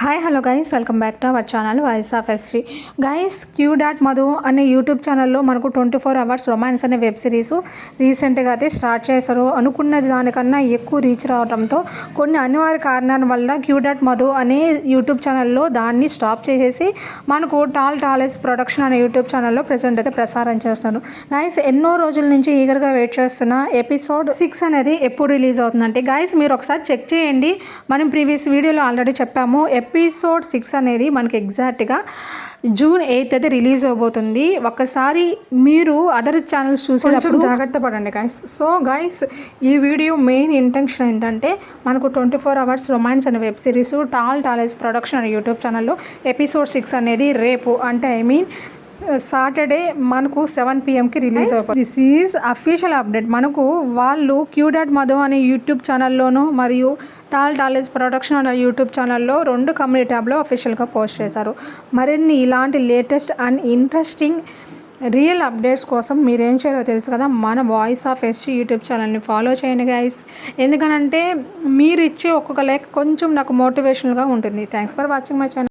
Hi hello guys, welcome back to our channel voice of ST. Guys, Q dot Madhu అనే YouTube ఛానల్లో మనకు 24 hours romance అనే web series రీసెంట్గా అయితే start చేశారు. అనుకున్న దానికన్నా ఎక్కువ రీచ్ రావడంతో కొన్ని అనివార్య కారణాల వల్ల క్యూ డాట్ మధు అనే యూట్యూబ్ ఛానల్లో దాన్ని స్టాప్ చేసేసి మనకు టాలెస్ ప్రొడక్షన్ అనే యూట్యూబ్ ఛానల్లో ప్రెజెంట్ అయితే ప్రసారం చేస్తున్నారు. గైస్, ఎన్నో రోజుల నుంచి ఈగర్గా వెయిట్ చేస్తున్న ఎపిసోడ్ 6 అనేది ఎప్పుడు రిలీజ్ అవుతుందంటే గైస్ మీరు ఒకసారి చెక్ చేయండి. మనం ప్రీవియస్ వీడియోలో ఆల్రెడీ చెప్పాము. ఎపిసోడ్ 6 అనేది మనకి ఎగ్జాక్ట్గా June 8 అయితే రిలీజ్ అవబోతుంది. ఒక్కసారి మీరు అదర్ ఛానల్స్ చూసేటప్పుడు జాగ్రత్త పడండి గైస్. సో గైస్, ఈ వీడియో మెయిన్ ఇంటెన్షన్ ఏంటంటే మనకు 24 అవర్స్ రొమాన్స్ అనే వెబ్ సిరీస్ టాలెస్ ప్రొడక్షన్ అనే యూట్యూబ్ ఛానల్లో ఎపిసోడ్ 6 అనేది రేపు అంటే సాటర్డే మనకు 7 PM రిలీజ్ అవుతుంది. This is official update. మనకు వాళ్ళు క్యూ డాట్ మధు అనే యూట్యూబ్ ఛానల్లోనూ మరియు టాలెస్ ప్రొడక్షన్ అనే యూట్యూబ్ ఛానల్లో 2 కమ్యూనిటీ ట్యాబ్లో అఫీషియల్గా పోస్ట్ చేశారు. మరిన్ని ఇలాంటి latest and interesting real updates కోసం మీరేం చేయాలో తెలుసు కదా, మన వాయిస్ ఆఫ్ ఎస్టీ యూట్యూబ్ ఛానల్ని ఫాలో చేయండి గైస్. ఎందుకనంటే మీరు ఇచ్చే ఒక్కొక్క లైక్ కొంచెం నాకు మోటివేషనల్గా ఉంటుంది. Thanks for watching my channel.